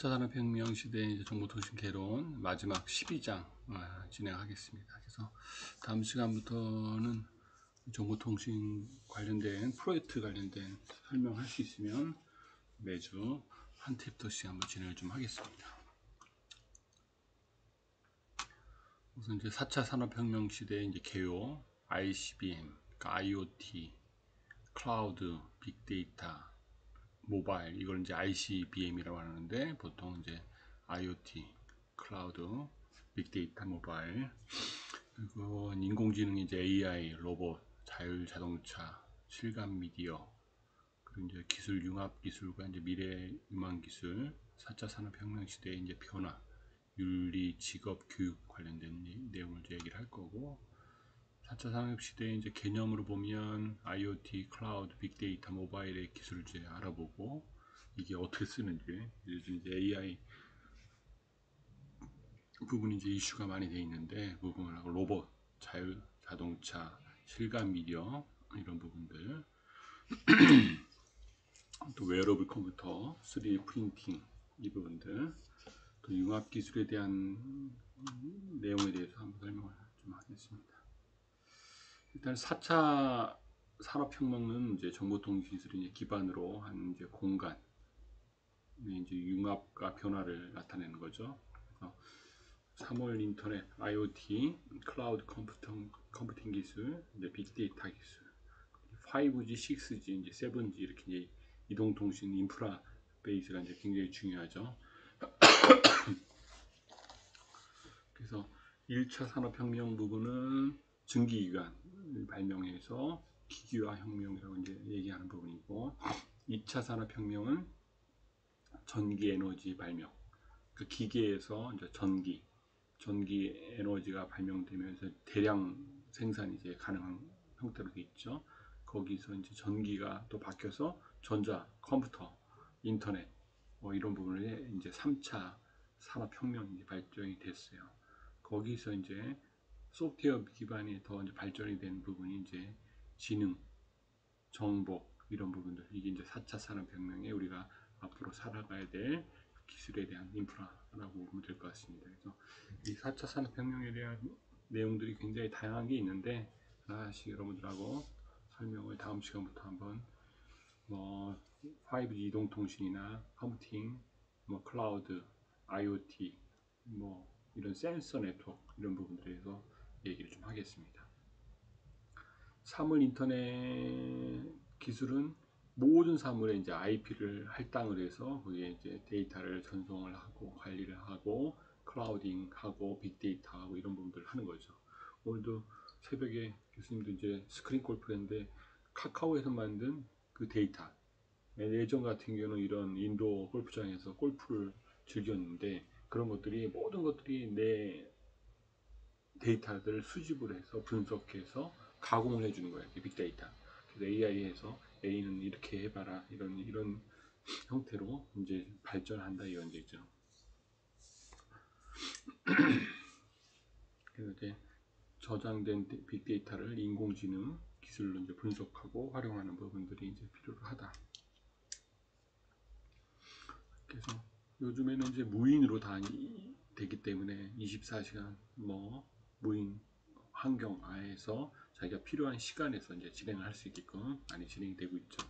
4차 산업혁명 시대의 이제 정보통신 개론 마지막 12장 진행하겠습니다. 그래서 다음 시간부터는 정보통신 관련된 프로젝트 관련된 설명할 수 있으면 매주 한 챕터씩 한번 진행을 좀 하겠습니다. 우선 이제 4차 산업혁명 시대의 이제 개요, ICBM, 그러니까 IoT, 클라우드, 빅데이터, 모바일, 이걸 이제 ICBM이라고 하는데 보통 이제 IoT, 클라우드, 빅데이터, 모바일, 그리고 인공지능 이제 AI, 로봇, 자율자동차, 실감 미디어, 그리고 이제 기술 융합 기술과 이제 미래 유망 기술, 4차 산업혁명 시대의 이제 변화, 윤리, 직업, 교육 관련된 내용을 이제 얘기를 할 거고, 4차 산업 시대의 이제 개념으로 보면 IoT, 클라우드, 빅데이터, 모바일의 기술을 이제 알아보고 이게 어떻게 쓰는지, 요즘 이제 AI 부분이 이제 이슈가 많이 돼 있는데 부분을 하고 로봇, 자율자동차, 실감 미디어 이런 부분들, 또 웨어러블 컴퓨터, 3D 프린팅 이 부분들, 또 융합 기술에 대한 내용에 대해서 한번 설명을 좀 하겠습니다. 일단 4차 산업혁명은 이제 정보통신 기술을 기반으로 한 이제 공간, 이제 융합과 변화를 나타내는 거죠. 그래서 3월 인터넷, IoT, 클라우드 컴퓨팅 기술, 이제 빅데이터 기술, 5G, 6G, 이제 7G 이렇게 이제 이동통신 인프라 베이스가 이제 굉장히 중요하죠. 그래서 1차 산업혁명 부분은 증기기관을 발명해서 기기화 혁명이라고 이제 얘기하는 부분이고, 2차 산업혁명은 전기 에너지 발명, 그 기계에서 이제 전기 에너지가 발명되면서 대량 생산이 이제 가능한 형태로 돼 있죠. 거기서 이제 전기가 또 바뀌어서 전자, 컴퓨터, 인터넷 이런 부분에 이제 3차 산업혁명이 발전이 됐어요. 거기서 이제 소프트웨어 기반이 더 이제 발전이 된 부분이 이제 지능, 정보 이런 부분들, 이게 이제 4차 산업혁명에 우리가 앞으로 살아가야 될 기술에 대한 인프라라고 보면 될 것 같습니다. 그래서 이 4차 산업혁명에 대한 내용들이 굉장히 다양한 게 있는데 하나씩 여러분들하고 설명을 다음 시간부터 한번 5G 이동통신이나 컴퓨팅, 클라우드, IoT, 이런 센서 네트워크 이런 부분들에서 얘기를 좀 하겠습니다. 사물 인터넷 기술은 모든 사물에 이제 IP를 할당을 해서 거기에 이제 데이터를 전송을 하고 관리를 하고 클라우딩 하고 빅데이터 하고 이런 부분들을 하는 거죠. 오늘도 새벽에 교수님도 이제 스크린 골프를 했는데 카카오에서 만든 그 데이터, 예전 같은 경우는 이런 인도 골프장에서 골프를 즐겼는데 그런 것들이 모든 것들이 내 데이터들을 수집을 해서 분석해서 가공을 해주는 거예요. 빅데이터. 그래서 AI에서 A는 이렇게 해봐라 이런 형태로 이제 발전한다 이런 얘기죠. 그래서 이제 저장된 빅데이터를 인공지능 기술로 이제 분석하고 활용하는 부분들이 이제 필요하다. 그래서 요즘에는 이제 무인으로 다 되기 때문에 24시간 무인 환경 하에서 자기가 필요한 시간에서 이제 진행을 할 수 있게끔 많이 진행이 되고 있죠.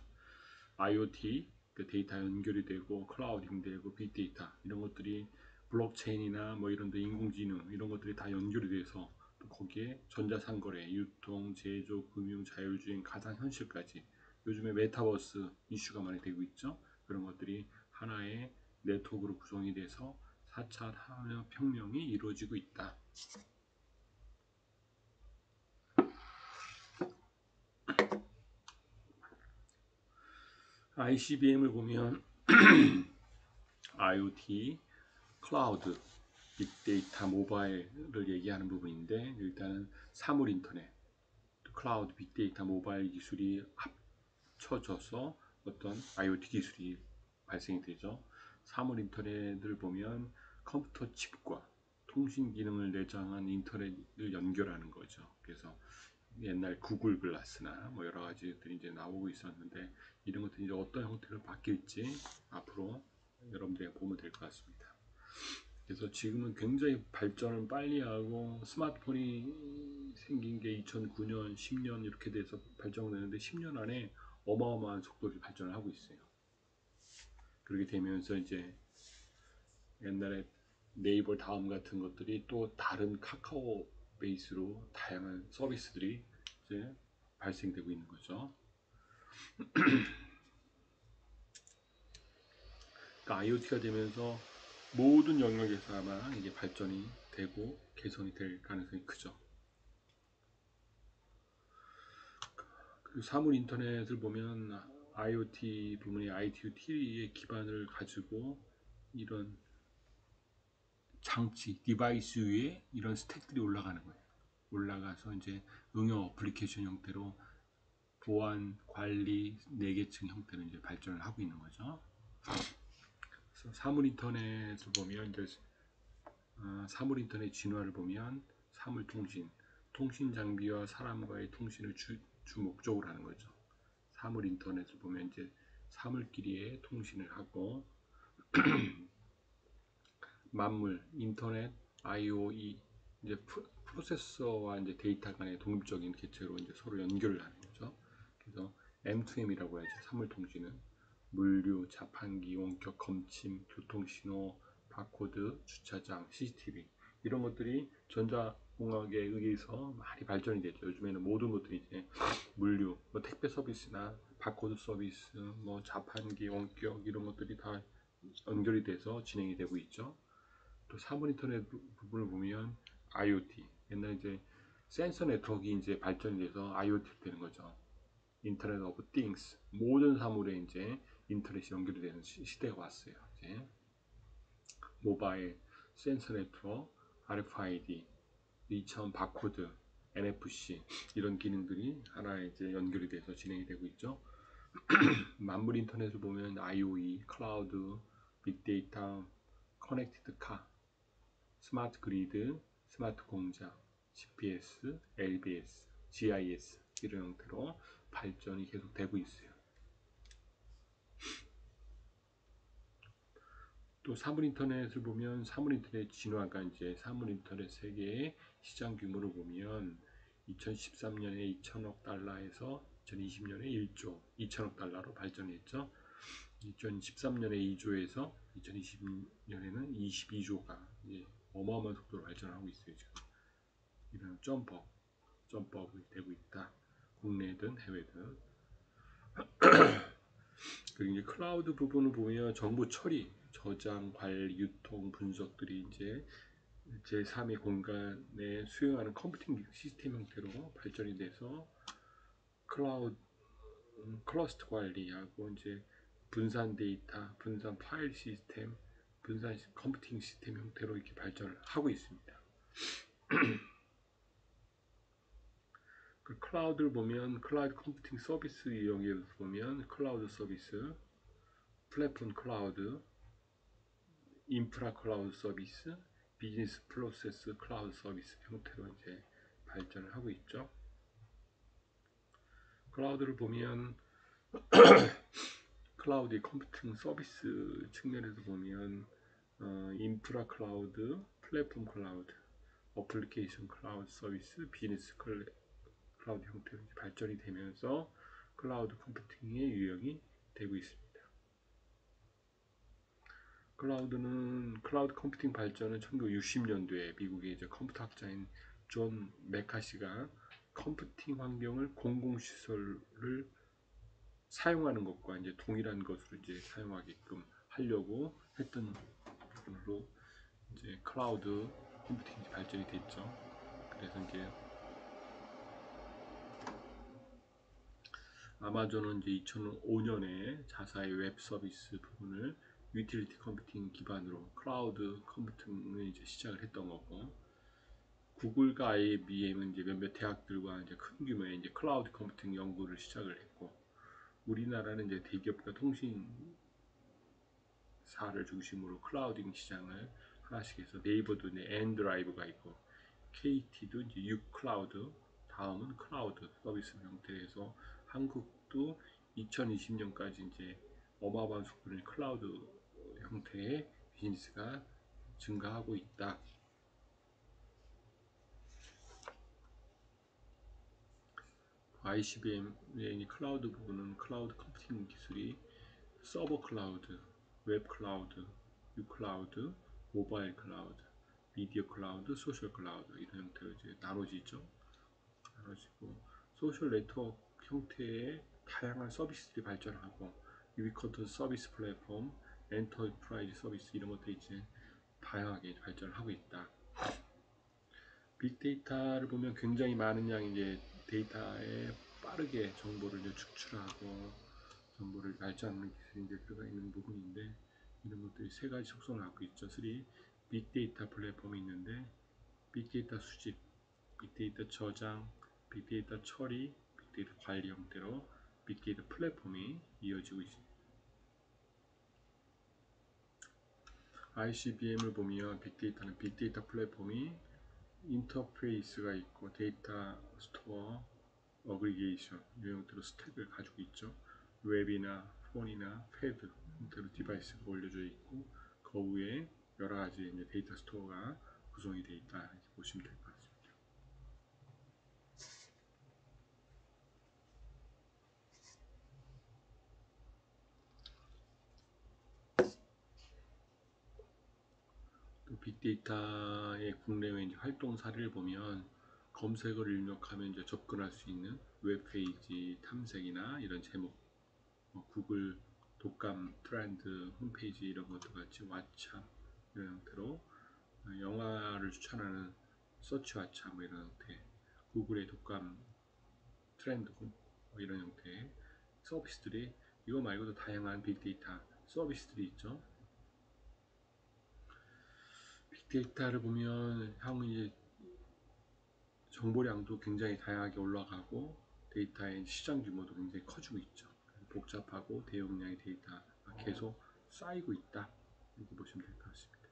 IoT, 그 데이터 연결이 되고 클라우딩 되고 빅데이터 이런 것들이 블록체인이나 이런 데 인공지능 이런 것들이 다 연결이 돼서 또 거기에 전자상거래, 유통, 제조, 금융, 자율주행, 가상현실까지 요즘에 메타버스 이슈가 많이 되고 있죠. 그런 것들이 하나의 네트워크로 구성이 돼서 4차 산업혁명이 이루어지고 있다. ICBM을 보면 IoT, 클라우드, 빅데이터, 모바일을 얘기하는 부분인데 일단은 사물 인터넷, 클라우드, 빅데이터, 모바일 기술이 합쳐져서 어떤 IoT 기술이 발생이 되죠. 사물 인터넷을 보면 컴퓨터 칩과 통신 기능을 내장한 인터넷을 연결하는 거죠. 그래서 옛날 구글 글라스나 여러 가지들이 이제 나오고 있었는데 이런 것들이 이제 어떤 형태로 바뀔지 앞으로 여러분들이 보면 될 것 같습니다. 그래서 지금은 굉장히 발전을 빨리 하고 스마트폰이 생긴 게 2009년, 10년 이렇게 돼서 발전되는데 10년 안에 어마어마한 속도로 발전을 하고 있어요. 그렇게 되면서 이제 옛날에 네이버 다음 같은 것들이 또 다른 카카오 베이스로 다양한 서비스들이 이제 발생되고 있는 거죠. 그러니까 IoT가 되면서 모든 영역에서 아마 이게 발전이 되고 개선이 될 가능성이 크죠. 그리고 사물 인터넷을 보면 IoT 부분이 IoT의 기반을 가지고 이런 장치, 디바이스 위에 이런 스택들이 올라가는 거예요. 올라가서 이제 응용 어플리케이션 형태로 보안, 관리, 내계층 형태로 이제 발전을 하고 있는 거죠. 그래서 사물 인터넷을 보면 이제 사물 인터넷 진화를 보면 사물 통신, 통신 장비와 사람과의 통신을 주 목적으로 하는 거죠. 사물 인터넷을 보면 이제 사물끼리의 통신을 하고 만물, 인터넷, IoE 이제 프로세서와 이제 데이터 간의 독립적인 개체로 이제 서로 연결을 하는 거죠. 그래서 M2M이라고 하죠. 사물 통신은 물류, 자판기, 원격 검침, 교통신호, 바코드, 주차장, CCTV 이런 것들이 전자공학에 의해서 많이 발전이 됐죠. 요즘에는 모든 것들이 이제 물류, 뭐 택배 서비스나 바코드 서비스, 뭐 자판기, 원격 이런 것들이 다 연결이 돼서 진행이 되고 있죠. 또 사물 인터넷 부분을 보면 IoT 옛날 이제 센서 네트워크가 이제 발전이 돼서 IoT 되는 거죠. 인터넷 오브 띵스 모든 사물에 이제 인터넷이 연결이 되는 시대가 왔어요. 이제 모바일 센서 네트워크, RFID, 2차원 바코드, NFC 이런 기능들이 하나에 이제 연결이 돼서 진행이 되고 있죠. 만물 인터넷을 보면 IoE, 클라우드, 빅데이터, 커넥티드 카, 스마트 그리드, 스마트 공장, GPS, LBS, GIS 이런 형태로 발전이 계속 되고 있어요. 또 사물 인터넷을 보면 사물 인터넷 진화가 이제 사물 인터넷 세계의 시장 규모를 보면 2013년에 2천억 달러에서 2020년에 1조 2천억 달러로 발전했죠. 2013년에 2조에서 2020년에는 22조가 어마어마한 속도로 발전하고 있어요. 지금 이런 점프업이 되고 있다. 국내든 해외든. 그리고 이제 클라우드 부분을 보면 정보 처리, 저장, 관리, 유통, 분석들이 이제 제3의 공간에 수용하는 컴퓨팅 시스템 형태로 발전이 돼서 클라우드 클러스터 관리하고 이제 분산 데이터, 분산 파일 시스템, 분산 컴퓨팅 시스템 형태로 이렇게 발전을 하고 있습니다. 그 클라우드를 보면 클라우드 컴퓨팅 서비스 영역에서 보면 클라우드 서비스, 플랫폼 클라우드, 인프라 클라우드 서비스, 비즈니스 프로세스 클라우드 서비스 형태로 이제 발전을 하고 있죠. 클라우드를 보면 클라우드 컴퓨팅 서비스 측면에서 보면 인프라 클라우드, 플랫폼 클라우드, 어플리케이션 클라우드 서비스, 비즈니스 클라우드 형태로 발전이 되면서 클라우드 컴퓨팅의 유형이 되고 있습니다. 클라우드 컴퓨팅 발전은 1960년도에 미국의 이제 컴퓨터 학자인 존 메카시가 컴퓨팅 환경을 공공시설을 사용하는 것과 이제 동일한 것으로 이제 사용하게끔 하려고 했던 부분으로 이제 클라우드 컴퓨팅이 발전이 됐죠. 그래서 이제 아마존은 이제 2005년에 자사의 웹 서비스 부분을 유틸리티 컴퓨팅 기반으로 클라우드 컴퓨팅을 이제 시작을 했던 거고, 구글과 IBM은 이제 몇몇 대학들과 이제 큰 규모의 이제 클라우드 컴퓨팅 연구를 시작을 했고, 우리나라는 이제 대기업과 통신사를 중심으로 클라우딩 시장을 하나씩 해서 네이버도 이제 엔드라이브가 있고, KT도 이제 유클라우드, 다음은 클라우드 서비스 형태에서 한국도 2020년까지 이제 어마어마한 속도로 클라우드 형태의 비즈니스가 증가하고 있다. ICBM의 클라우드 부분은 클라우드 컴퓨팅 기술이 서버 클라우드, 웹 클라우드, 유클라우드, 모바일 클라우드, 미디어 클라우드, 소셜 클라우드 이런 형태로 이제 나눠지죠. 나눠지고 소셜 네트워크 형태의 다양한 서비스들이 발전하고 유비쿼터스 서비스 플랫폼, 엔터프라이즈 서비스 이런 것들이 이제 다양하게 발전하고 있다. 빅데이터를 보면 굉장히 많은 양의 이제 데이터에 빠르게 정보를 이제 축출하고 정보를 발전하는 기술이 이제 들어가 있는 부분인데 이런 것들이 세 가지 속성을 갖고 있죠. 3. 빅데이터 플랫폼이 있는데 빅데이터 수집, 빅데이터 저장, 빅데이터 처리, 빅데이터 관리 형태로 빅데이터 플랫폼이 이어지고 있습니다. ICBM을 보면 빅데이터는 빅데이터 플랫폼이 인터페이스가 있고 데이터 스토어, 어그리게이션 이런 형태로 스택을 가지고 있죠. 웹이나 폰이나 패드 형태로 디바이스가 올려져 있고 그 위에 여러 가지 이제 데이터 스토어가 구성이 되어 있다 이렇게 보시면 될 것 같습니다. 또 빅데이터의 국내외 이제 활동 사례를 보면 검색어를 입력하면 이제 접근할 수 있는 웹페이지 탐색이나 이런 제목, 구글 독감 트렌드 홈페이지 이런 것들 같이 왓챠 이런 형태로 영화를 추천하는 서치 왓챠 뭐 이런 형태, 구글의 독감 트렌드 이런 형태의 서비스들이 이거 말고도 다양한 빅데이터 서비스들이 있죠. 빅데이터를 보면 향후 이제 정보량도 굉장히 다양하게 올라가고 데이터의 시장 규모도 굉장히 커지고 있죠. 복잡하고 대용량의 데이터가 계속 쌓이고 있다 이렇게 보시면 될 것 같습니다.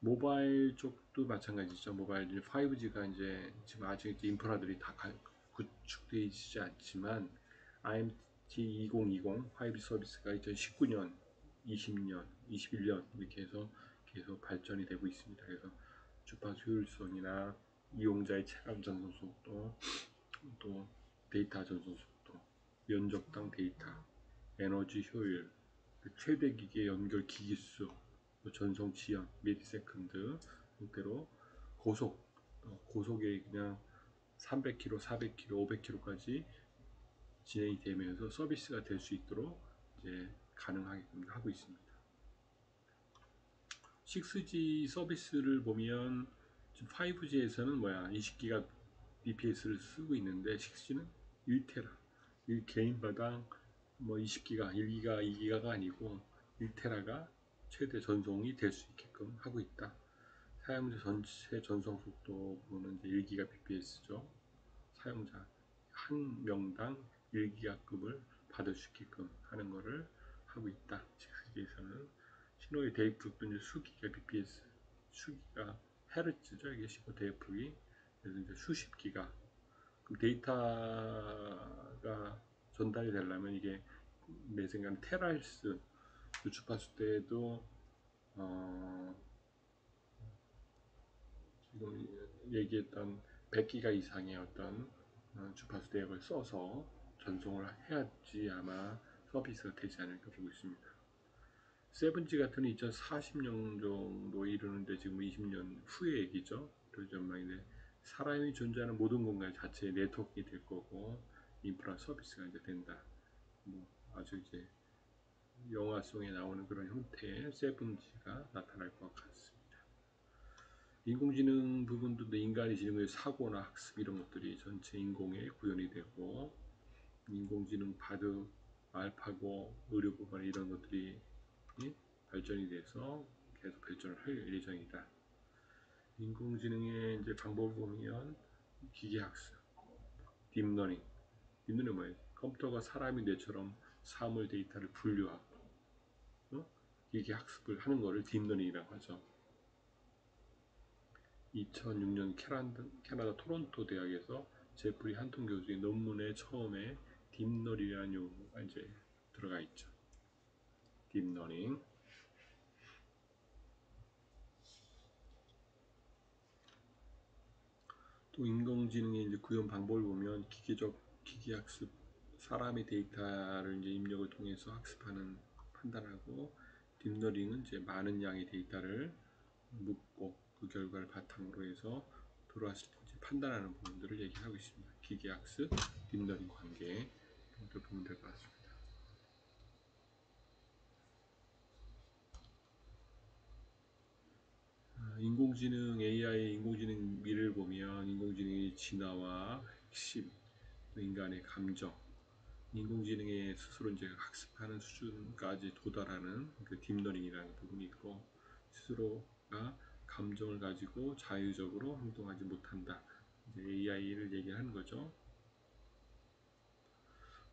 모바일 쪽도 마찬가지죠. 모바일 5G가 이제 지금 아직 인프라들이 다 구축되어 있지 않지만 IMT 2020 5G 서비스가 2019년, 20년, 21년 이렇게 해서 계속 발전이 되고 있습니다. 그래서 주파수 효율성이나 이용자의 체감 전송 속도, 또 데이터 전송 속도, 면적당 데이터, 에너지 효율, 최대 기계 연결 기기수, 전송 지연, 미리세컨드 형태로 고속에 그냥 300km, 400km, 500km까지 진행이 되면서 서비스가 될 수 있도록 이제 가능하게끔 하고 있습니다. 6G 서비스를 보면 지금 5G에서는 20기가 bps를 쓰고 있는데 6G는 1테라, 개인마다 20기가, 1기가, 2기가가 아니고 1테라가 최대 전송이 될 수 있게끔 하고 있다. 사용자 전체 전송 속도 보면 이제 1기가 bps죠. 사용자 한 명당 1기가급을 받을 수 있게끔 하는 것을 하고 있다. 6G에서는 신호의 대입폭도 이제 수기가 bps, 수기가 헤르츠죠. 이게 신호 대입폭이 그래서 이제 수십 기가. 그럼 데이터가 전달이 되려면 이게 내 생각엔 테라헬스 주파수 때에도 지금 얘기했던 100기가 이상의 어떤 주파수 대역을 써서 전송을 해야지 아마 서비스가 되지 않을까 보고 있습니다. 7G 같은 2040년 정도 이르는데 지금 20년 후의 얘기죠. 그런 전망인데 사람이 존재하는 모든 공간 자체의 네트워크가 될 거고 인프라 서비스가 이제 된다. 아주 이제 영화 속에 나오는 그런 형태의 7G가 나타날 것 같습니다. 인공지능 부분도 인간의 지능의 사고나 학습 이런 것들이 전체 인공에 구현이 되고 인공지능 바드, 알파고, 의료보건 이런 것들이 발전이 돼서 계속 발전을 할 예정이다. 인공지능의 이제 방법을 보면 기계학습, 딥러닝. 딥러닝은 뭐예요? 컴퓨터가 사람이 뇌처럼 사물 데이터를 분류하고 기계학습을 하는 것을 딥러닝이라고 하죠. 2006년 캐나다 토론토 대학에서 제프리 한통 교수의 논문에 처음에 딥러닝이라는 용어가 이제 들어가 있죠. 딥러닝. 또 인공지능의 이제 구현 방법을 보면 기계학습, 사람의 데이터를 이제 입력을 통해서 학습하는 판단하고, 딥러닝은 이제 많은 양의 데이터를 묻고 그 결과를 바탕으로 해서 돌아왔을 때 이제 판단하는 부분들을 얘기하고 있습니다. 기계학습, 딥러닝 관계 이렇게 보면 될 것 같습니다. 인공지능 AI, 인공지능 미래를 보면 인공지능의 진화와 핵심, 인간의 감정, 인공지능의 스스로 이제 학습하는 수준까지 도달하는 그 딥러닝이라는 부분이 있고, 스스로가 감정을 가지고 자유적으로 행동하지 못한다. 이제 AI를 얘기하는 거죠.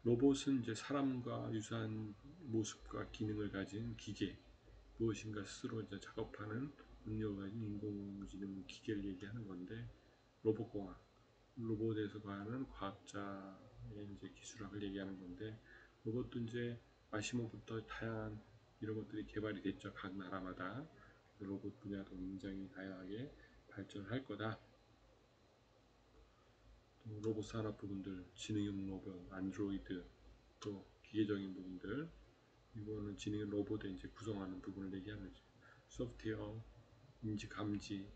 로봇은 이제 사람과 유사한 모습과 기능을 가진 기계, 무엇인가 스스로 이제 작업하는 능력을 가진 인공지능 기계를 얘기하는 건데, 로봇공학, 로봇에서 가는 과학자의 이제 기술학을 얘기하는 건데, 로봇도 이제 마시모부터 다양한 이런 것들이 개발이 됐죠. 각 나라마다 로봇 분야도 굉장히 다양하게 발전할 거다. 또 로봇 산업 부분들, 지능형 로봇, 안드로이드, 또 기계적인 부분들, 이거는 지능형 로봇에 이제 구성하는 부분을 얘기하는 거죠. 소프트웨어, 인지 감지,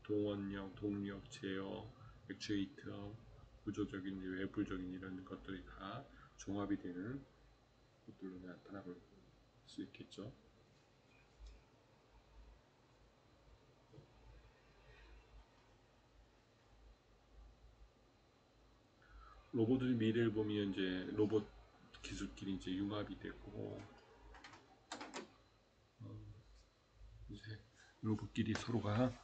동원력, 동력, 제어, 액추에이터, 구조적인 외부적인 이런 것들이 다 종합이 되는 것들로 나타날 수 있겠죠. 로봇의 미래를 보면 이제 로봇 기술끼리 이제 융합이 되고, 이제 로봇끼리 서로가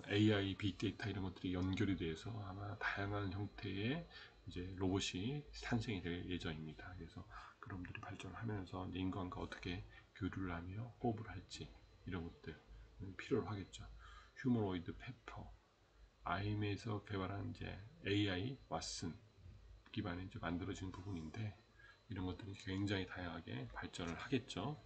AI, 빅데이터 이런 것들이 연결이 돼서 아마 다양한 형태의 이제 로봇이 탄생이 될 예정입니다. 그래서 그런 것들이 발전하면서 인간과 어떻게 교류를 하며 호흡을 할지 이런 것들 필요로 하겠죠. 휴머노이드 페퍼, 아임에서 개발한 이제 AI 왓슨 기반에 이제 만들어진 부분인데, 이런 것들이 굉장히 다양하게 발전을 하겠죠.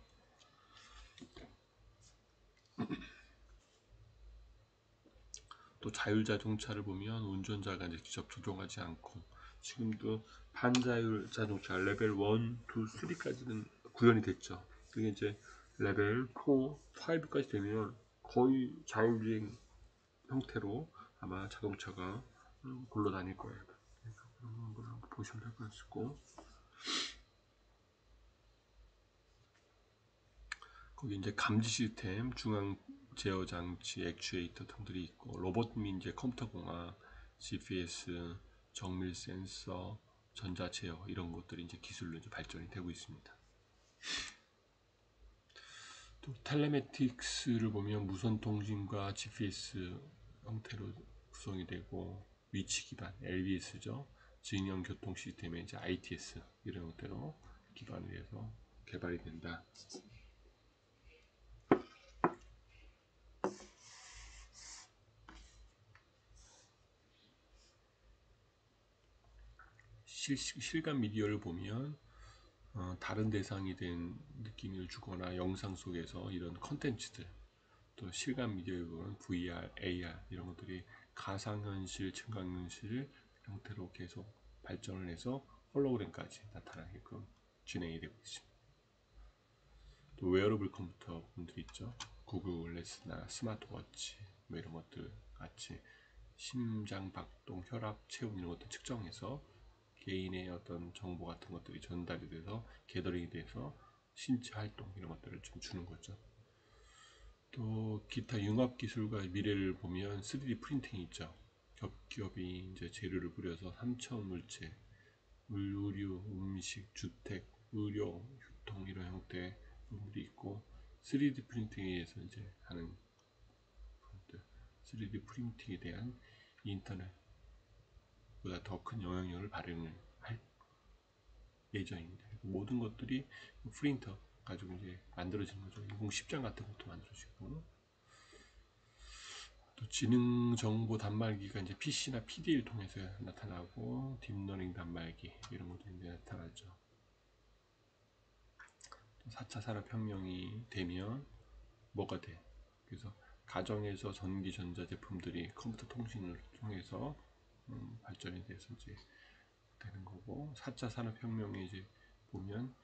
또 자율자동차를 보면 운전자가 이제 직접 조종하지 않고, 지금도 반자율 자동차 레벨 1, 2, 3까지는 구현이 됐죠. 그게 이제 레벨 4, 5까지 되면 거의 자율주행 형태로 아마 자동차가 굴러다닐 거예요. 그런 걸 한번 보시면 될 것 같고, 거기 이제 감지 시스템, 중앙 제어 장치, 액추에이터 등들이 있고, 로봇 및 이제 컴퓨터 공학, GPS, 정밀 센서, 전자 제어 이런 것들이 이제 기술로 이제 발전이 되고 있습니다. 또 텔레매틱스를 보면 무선 통신과 GPS 형태로 구성이 되고, 위치 기반 LBS죠. 지형 교통 시스템의 이제 ITS 이런 형태로 기반을 해서 개발이 된다. 실감 미디어를 보면 다른 대상이 된 느낌을 주거나 영상 속에서 이런 컨텐츠들, 또 실감 미디어에 보면 VR, AR 이런 것들이 가상현실, 증강현실 형태로 계속 발전을 해서 홀로그램까지 나타나게끔 진행이 되고 있습니다. 또 웨어러블 컴퓨터 분들이 있죠. 구글 글래스나 스마트워치 뭐 이런 것들 같이 심장 박동, 혈압, 체온 이런 것들 측정해서 개인의 어떤 정보 같은 것들이 전달이 돼서 게더링이 돼서 신체 활동 이런 것들을 좀 주는 거죠. 또 기타 융합 기술과 미래를 보면 3D 프린팅이 있죠. 기업이 이제 재료를 뿌려서 3차원 물체, 의류, 음식, 주택, 의료, 유통 이런 형태의 부분들이 있고, 3D 프린팅에 의해서 이제 하는 부분들, 3D 프린팅에 대한 인터넷보다 더 큰 영향력을 발휘할 예정입니다. 모든 것들이 프린터 가지고 이제 만들어지는 거죠. 인공 십장 같은 것도 만들어지고, 또 지능 정보 단말기가 이제 PC나 PD를 통해서 나타나고, 딥러닝 단말기 이런 것들이 이제 나타나죠. 4차 산업혁명이 되면 뭐가 돼? 그래서 가정에서 전기 전자 제품들이 컴퓨터 통신을 통해서 발전이 돼서 이제 되는 거고, 4차 산업혁명에 이제 보면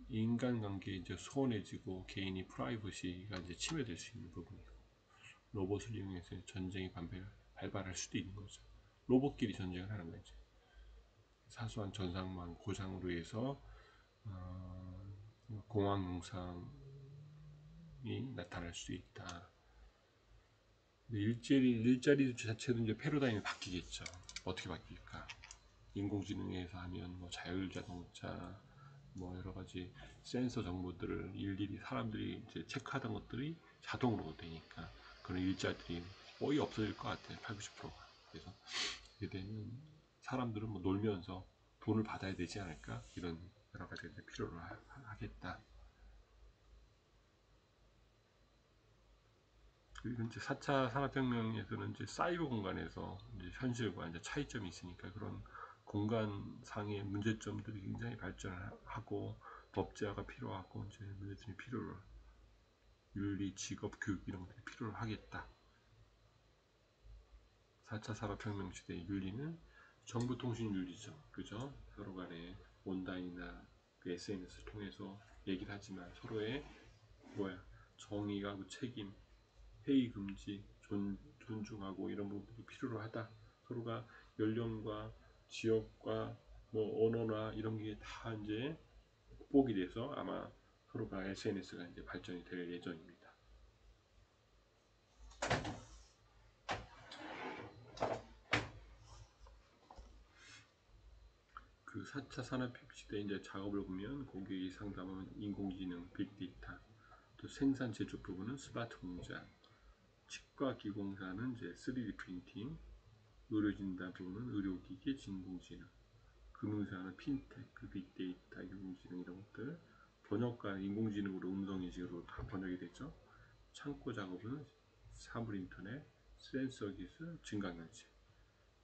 인간관계 이제 소원해지고 개인이 프라이버시가 이제 침해될 수 있는 부분이고, 로봇을 이용해서 전쟁이 발발할 수도 있는 거죠. 로봇끼리 전쟁을 하는 거죠. 사소한 전상망 고장으로 해서 공황 영상이 나타날 수 있다. 일자리 자체도 이제 패러다임이 바뀌겠죠. 어떻게 바뀔까? 인공지능에서 하면 뭐 자율자동차, 뭐 여러 가지 센서 정보들을 일일이 사람들이 이제 체크하던 것들이 자동으로 되니까 그런 일자들이 거의 없어질 것 같아요. 8, 90%가. 그래서 이게 되면 사람들은 뭐 놀면서 돈을 받아야 되지 않을까? 이런 여러 가지 필요로 하겠다. 그리고 이제 4차 산업혁명에서는 이제 사이버 공간에서 이제 현실과 이제 차이점이 있으니까 그런 공간상의 문제점들이 굉장히 발전하고 법제화가 필요하고 이제 문제점이 필요로 윤리, 직업, 교육 이런 것들이 필요로 하겠다. 4차 산업혁명 시대의 윤리는 정보통신윤리죠. 그죠? 서로 간에 온라인이나 그 SNS를 통해서 얘기를 하지만 서로의 정의가 책임, 회의 금지, 존중하고 이런 부분들이 필요로 하다. 서로가 연령과 지역과 뭐 언어나 이런 게 다 이제 극복이 돼서 아마 서로가 SNS가 이제 발전이 될 예정입니다. 그 4차 산업 시대 이제 작업을 보면 고객이 상담은 인공지능, 빅데이터, 또 생산 제조 부분은 스마트 공장, 치과 기공사는 이제 3D 프린팅, 의료진단 부분은 의료기기, 진공지능, 금융사는 핀테크, 빅데이터, 인공지능 이런 것들, 번역가는 인공지능으로 음성인식으로 다 번역이 되죠. 창고 작업은 사물인터넷, 센서 기술, 증강현실,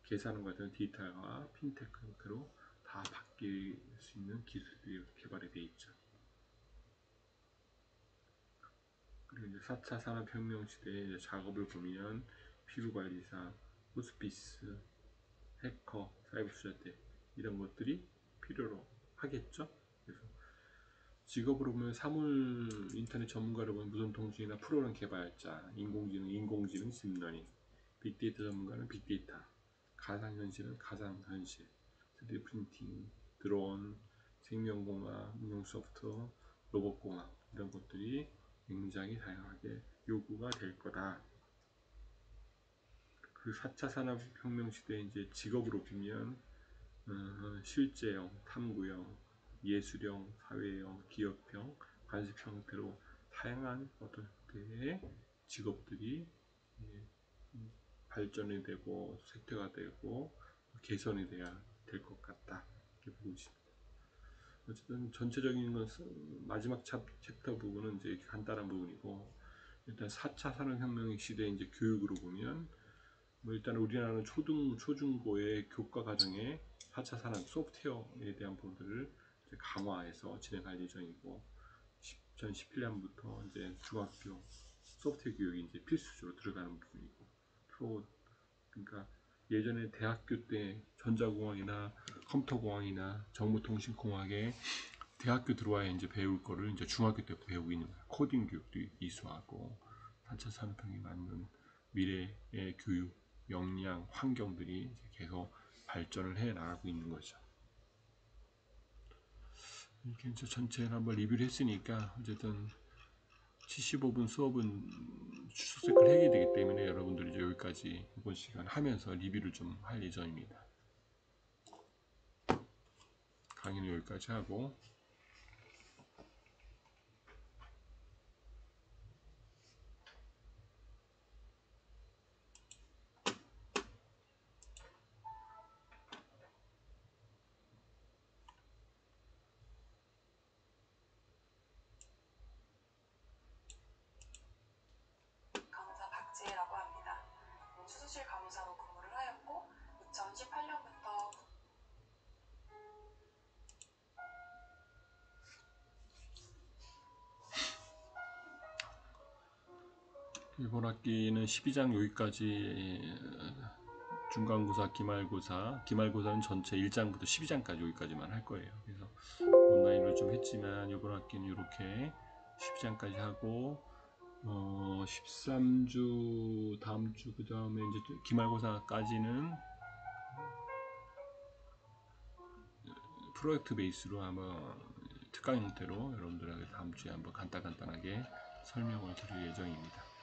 계산원 같은 디지털과 핀테크로 다 바뀔 수 있는 기술들이 개발이 되어 있죠. 그리고 이제 4차 산업혁명 시대의 작업을 보면 피부관리사, 호스피스, 해커, 사이버 수사대 이런 것들이 필요로 하겠죠. 그래서 직업으로 보면 사물 인터넷 전문가로 보면 무선통신이나 프로그램 개발자, 인공지능 딥러닝, 빅데이터 전문가는 빅데이터, 가상현실은 가상현실, 3D 프린팅, 드론, 생명공학, 응용 소프트웨어, 로봇공학 이런 것들이 굉장히 다양하게 요구가 될 거다. 그 4차 산업혁명 시대에 이제 직업으로 보면 실제형, 탐구형, 예술형, 사회형, 기업형, 관습 형태로 다양한 어떤 형태의 직업들이 발전이 되고 쇠퇴가 되고 개선이 돼야 될 것 같다 이렇게 보고 있습니다. 어쨌든 전체적인 것은 마지막 챕터 부분은 이제 간단한 부분이고, 일단 4차 산업혁명 시대 이제 교육으로 보면 뭐 일단 우리나라는 초중고의 교과 과정에 4차 산업 소프트웨어에 대한 부분들을 이제 강화해서 진행할 예정이고, 2017년부터 이제 중학교 소프트웨어 교육이 이제 필수적으로 들어가는 부분이고, 그러니까 예전에 대학교 때 전자공학이나 컴퓨터공학이나 정보통신공학에 대학교 들어와야 이제 배울 거를 이제 중학교 때부터 배우고 있는 거예요. 코딩 교육도 이수하고 4차 산업혁명에 맞는 미래의 교육, 역량, 환경들이 계속 발전을 해 나가고 있는 거죠. 이렇게 이제 전체를 한번 리뷰를 했으니까 어쨌든 75분 수업은 출석을 해야 되기 때문에 여러분들이 이제 여기까지 이번 시간 하면서 리뷰를 좀 할 예정입니다. 강의는 여기까지 하고, 강사 박지혜라고 합니다. 수술실 간호사로 근무를 하였고 2018년부터 이번 학기는 12장 여기까지 중간고사, 기말고사는 전체 1장부터 12장까지 여기까지만 할 거예요. 그래서 온라인으로 좀 했지만 이번 학기는 이렇게 12장까지 하고 13주 다음 주 그 다음에 이제 기말고사까지는 프로젝트 베이스로 한번 특강 형태로 여러분들에게 다음 주에 한번 간단하게 설명을 드릴 예정입니다.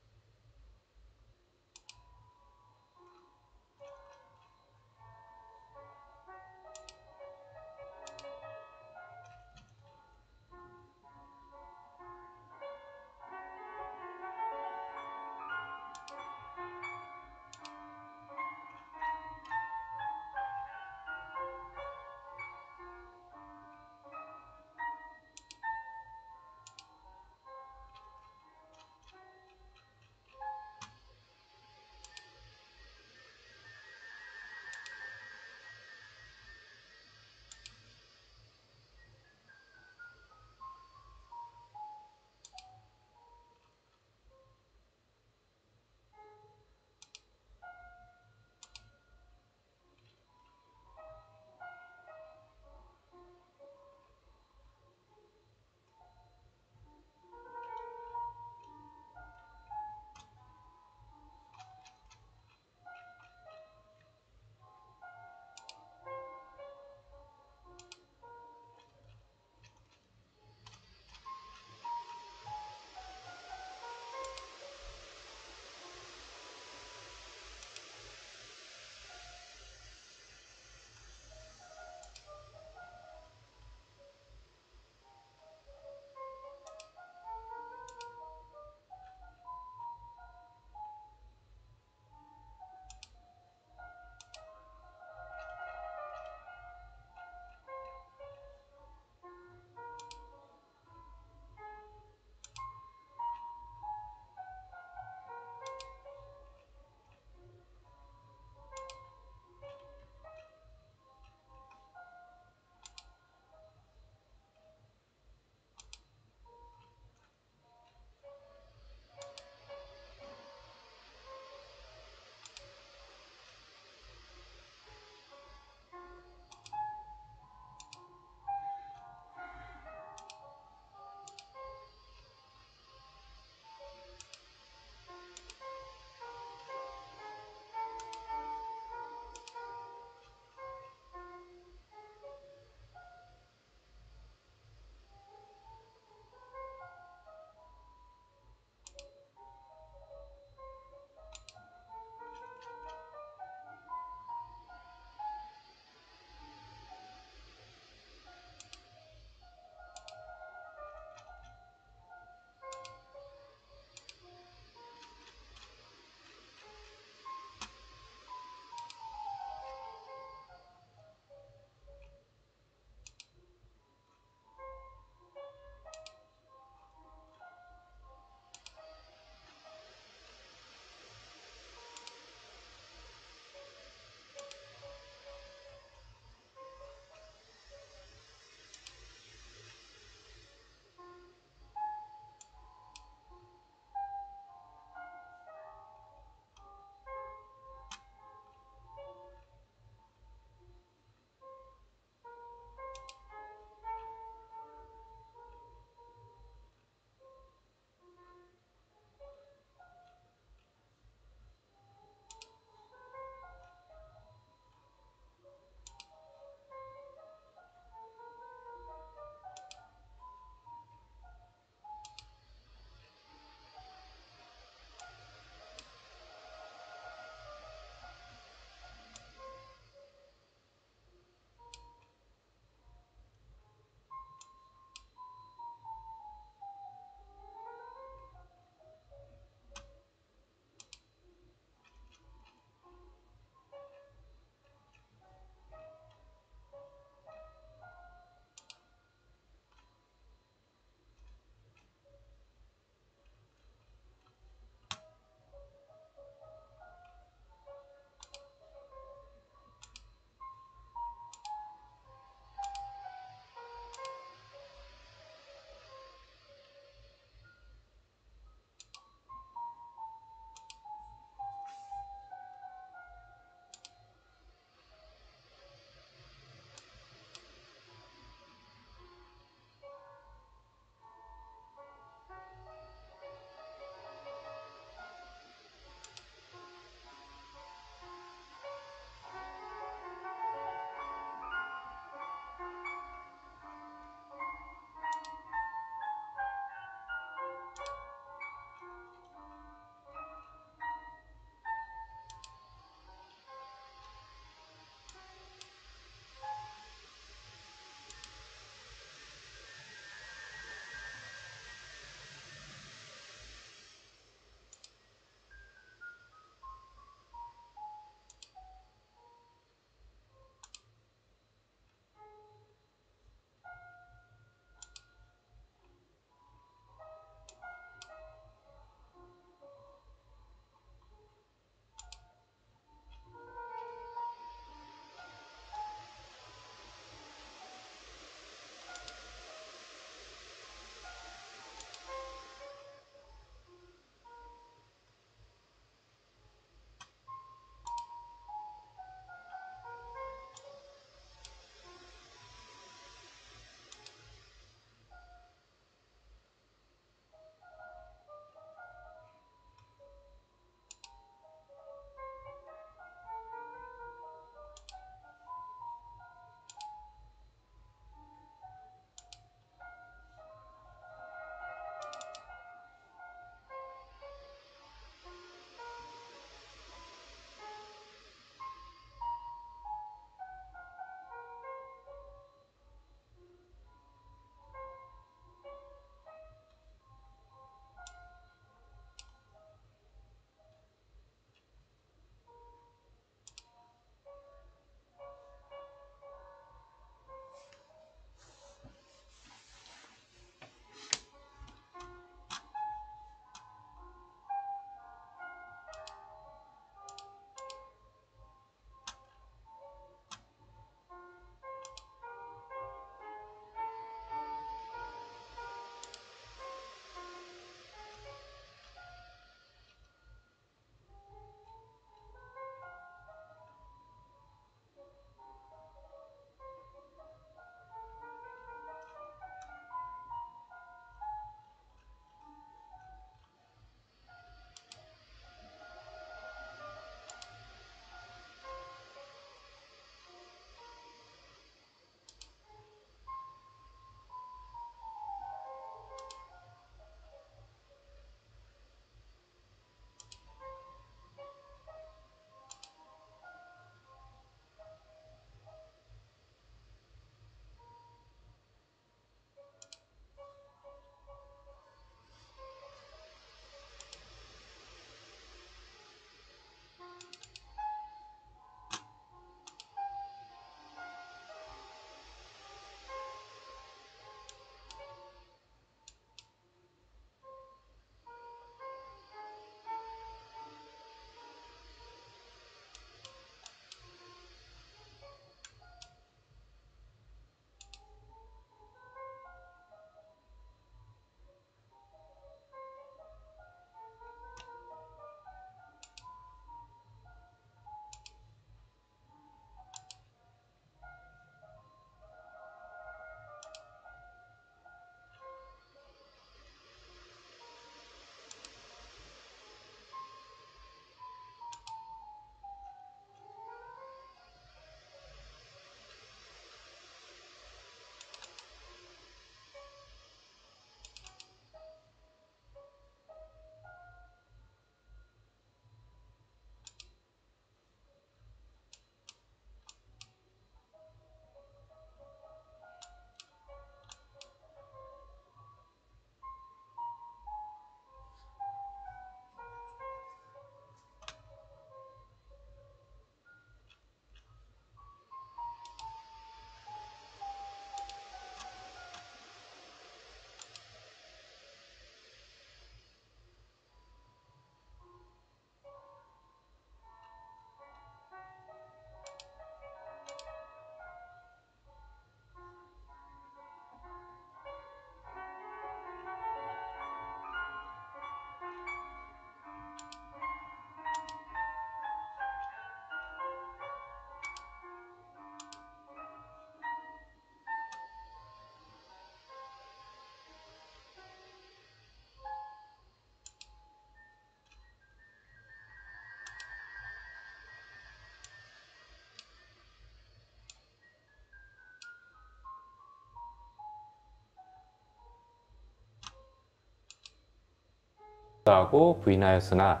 없다고 부인하였으나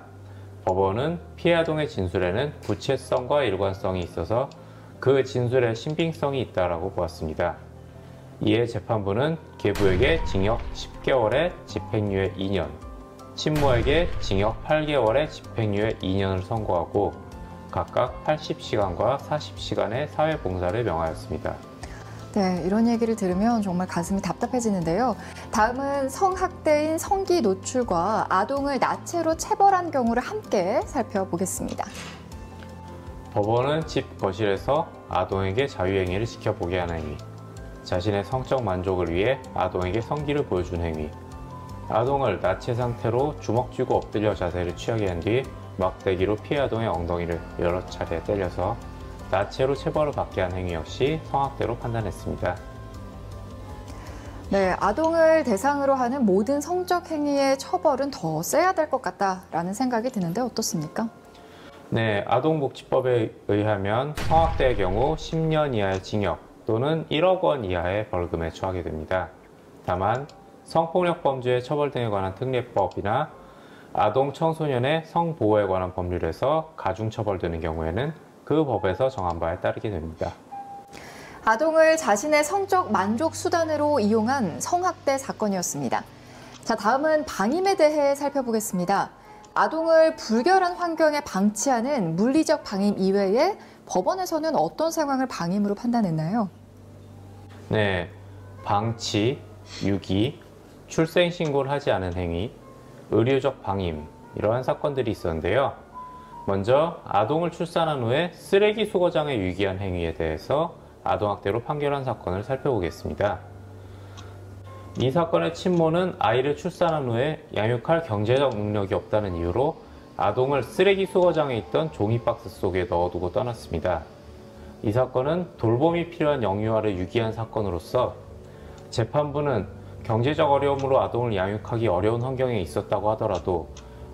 법원은 피해 아동의 진술에는 구체성과 일관성이 있어서 그 진술에 신빙성이 있다고 보았습니다. 이에 재판부는 계부에게 징역 10개월에 집행유예 2년, 친모에게 징역 8개월에 집행유예 2년을 선고하고 각각 80시간과 40시간의 사회봉사를 명하였습니다. 네, 이런 얘기를 들으면 정말 가슴이 답답해지는데요. 다음은 성학대인 성기 노출과 아동을 나체로 체벌한 경우를 함께 살펴보겠습니다. 법원은 집 거실에서 아동에게 자유행위를 지켜보게 하는 행위, 자신의 성적 만족을 위해 아동에게 성기를 보여준 행위, 아동을 나체 상태로 주먹 쥐고 엎드려 자세를 취하게 한 뒤 막대기로 피해 아동의 엉덩이를 여러 차례 때려서 나체로 체벌을 받게 한 행위 역시 성학대로 판단했습니다. 네, 아동을 대상으로 하는 모든 성적 행위의 처벌은 더 세야 될 것 같다라는 생각이 드는데 어떻습니까? 네, 아동복지법에 의하면 성학대의 경우 10년 이하의 징역 또는 1억 원 이하의 벌금에 처하게 됩니다. 다만 성폭력 범죄의 처벌 등에 관한 특례법이나 아동 청소년의 성보호에 관한 법률에서 가중처벌되는 경우에는 그 법에서 정한 바에 따르게 됩니다. 아동을 자신의 성적 만족 수단으로 이용한 성학대 사건이었습니다. 자, 다음은 방임에 대해 살펴보겠습니다. 아동을 불결한 환경에 방치하는 물리적 방임 이외에 법원에서는 어떤 상황을 방임으로 판단했나요? 네, 방치, 유기, 출생신고를 하지 않은 행위, 의료적 방임 이러한 사건들이 있었는데요. 먼저 아동을 출산한 후에 쓰레기 수거장에 유기한 행위에 대해서 아동학대로 판결한 사건을 살펴보겠습니다. 이 사건의 친모는 아이를 출산한 후에 양육할 경제적 능력이 없다는 이유로 아동을 쓰레기 수거장에 있던 종이박스 속에 넣어두고 떠났습니다. 이 사건은 돌봄이 필요한 영유아를 유기한 사건으로서 재판부는 경제적 어려움으로 아동을 양육하기 어려운 환경에 있었다고 하더라도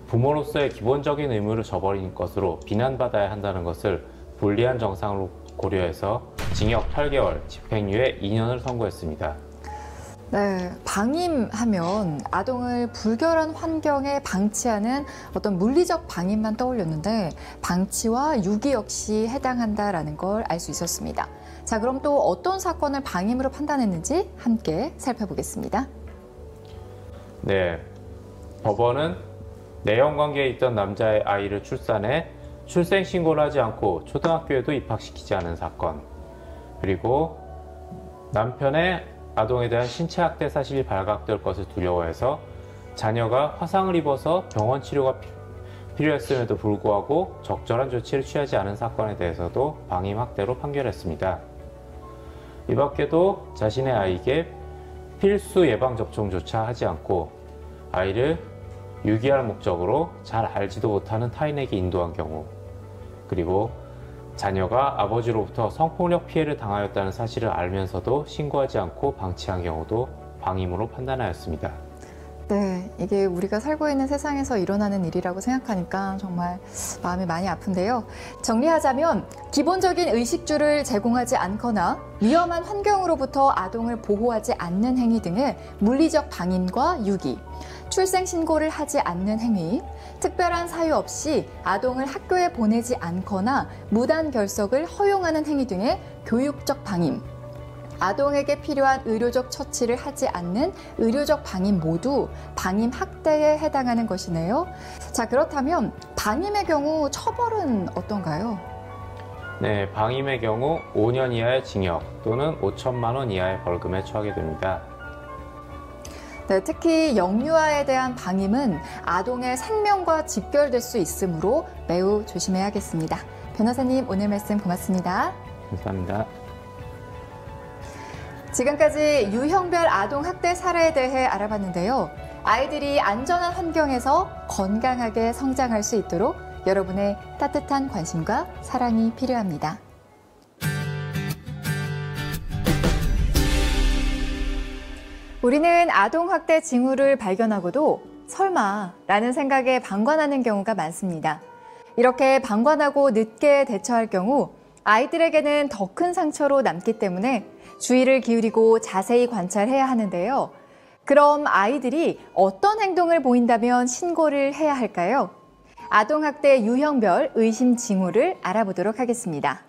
부모로서의 기본적인 의무를 저버린 것으로 비난받아야 한다는 것을 불리한 정상으로 고려해서 징역 8개월, 집행유예 2년을 선고했습니다. 네, 방임하면 아동을 불결한 환경에 방치하는 어떤 물리적 방임만 떠올렸는데 방치와 유기 역시 해당한다라는 걸 알 수 있었습니다. 자, 그럼 또 어떤 사건을 방임으로 판단했는지 함께 살펴보겠습니다. 네, 법원은 내연관계에 있던 남자의 아이를 출산해 출생신고를 하지 않고 초등학교에도 입학시키지 않은 사건, 그리고 남편의 아동에 대한 신체학대 사실이 발각될 것을 두려워해서 자녀가 화상을 입어서 병원 치료가 필요했음에도 불구하고 적절한 조치를 취하지 않은 사건에 대해서도 방임학대로 판결했습니다. 이 밖에도 자신의 아이에게 필수 예방접종조차 하지 않고 아이를 유기할 목적으로 잘 알지도 못하는 타인에게 인도한 경우, 그리고 자녀가 아버지로부터 성폭력 피해를 당하였다는 사실을 알면서도 신고하지 않고 방치한 경우도 방임으로 판단하였습니다. 네, 이게 우리가 살고 있는 세상에서 일어나는 일이라고 생각하니까 정말 마음이 많이 아픈데요. 정리하자면 기본적인 의식주를 제공하지 않거나 위험한 환경으로부터 아동을 보호하지 않는 행위 등의 물리적 방임과 유기, 출생신고를 하지 않는 행위, 특별한 사유 없이 아동을 학교에 보내지 않거나 무단 결석을 허용하는 행위 등의 교육적 방임, 아동에게 필요한 의료적 처치를 하지 않는 의료적 방임 모두 방임 학대에 해당하는 것이네요. 자, 그렇다면 방임의 경우 처벌은 어떤가요? 네, 방임의 경우 5년 이하의 징역 또는 5천만 원 이하의 벌금에 처하게 됩니다. 네, 특히 영유아에 대한 방임은 아동의 생명과 직결될 수 있으므로 매우 조심해야겠습니다. 변호사님, 오늘 말씀 고맙습니다. 감사합니다. 지금까지 유형별 아동 학대 사례에 대해 알아봤는데요. 아이들이 안전한 환경에서 건강하게 성장할 수 있도록 여러분의 따뜻한 관심과 사랑이 필요합니다. 우리는 아동 학대 징후를 발견하고도 설마라는 생각에 방관하는 경우가 많습니다. 이렇게 방관하고 늦게 대처할 경우 아이들에게는 더 큰 상처로 남기 때문에 주의를 기울이고 자세히 관찰해야 하는데요. 그럼 아이들이 어떤 행동을 보인다면 신고를 해야 할까요? 아동학대 유형별 의심 징후를 알아보도록 하겠습니다.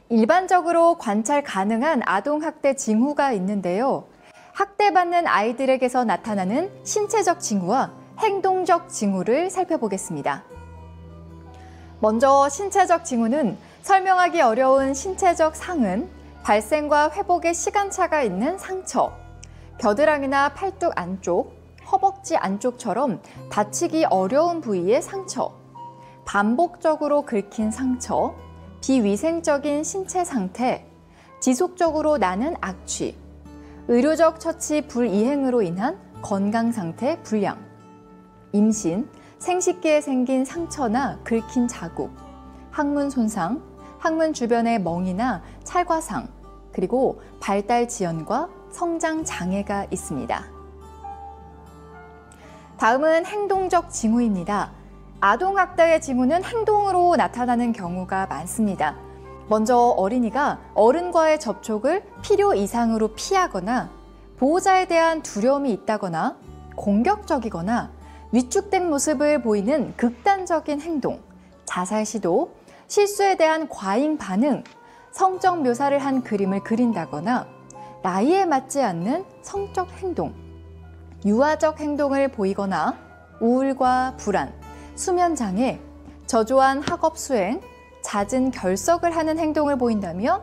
일반적으로 관찰 가능한 아동학대 징후가 있는데요. 학대받는 아이들에게서 나타나는 신체적 징후와 행동적 징후를 살펴보겠습니다. 먼저 신체적 징후는 설명하기 어려운 신체적 상흔, 발생과 회복의 시간차가 있는 상처, 겨드랑이나 팔뚝 안쪽, 허벅지 안쪽처럼 다치기 어려운 부위의 상처, 반복적으로 긁힌 상처, 비위생적인 신체 상태, 지속적으로 나는 악취, 의료적 처치 불이행으로 인한 건강 상태 불량, 임신, 생식기에 생긴 상처나 긁힌 자국, 항문 손상, 항문 주변의 멍이나 찰과상, 그리고 발달 지연과 성장 장애가 있습니다. 다음은 행동적 징후입니다. 아동학대의 징후는 행동으로 나타나는 경우가 많습니다. 먼저 어린이가 어른과의 접촉을 필요 이상으로 피하거나 보호자에 대한 두려움이 있다거나 공격적이거나 위축된 모습을 보이는 극단적인 행동, 자살 시도, 실수에 대한 과잉 반응, 성적 묘사를 한 그림을 그린다거나 나이에 맞지 않는 성적 행동, 유아적 행동을 보이거나 우울과 불안, 수면장애, 저조한 학업 수행, 잦은 결석을 하는 행동을 보인다면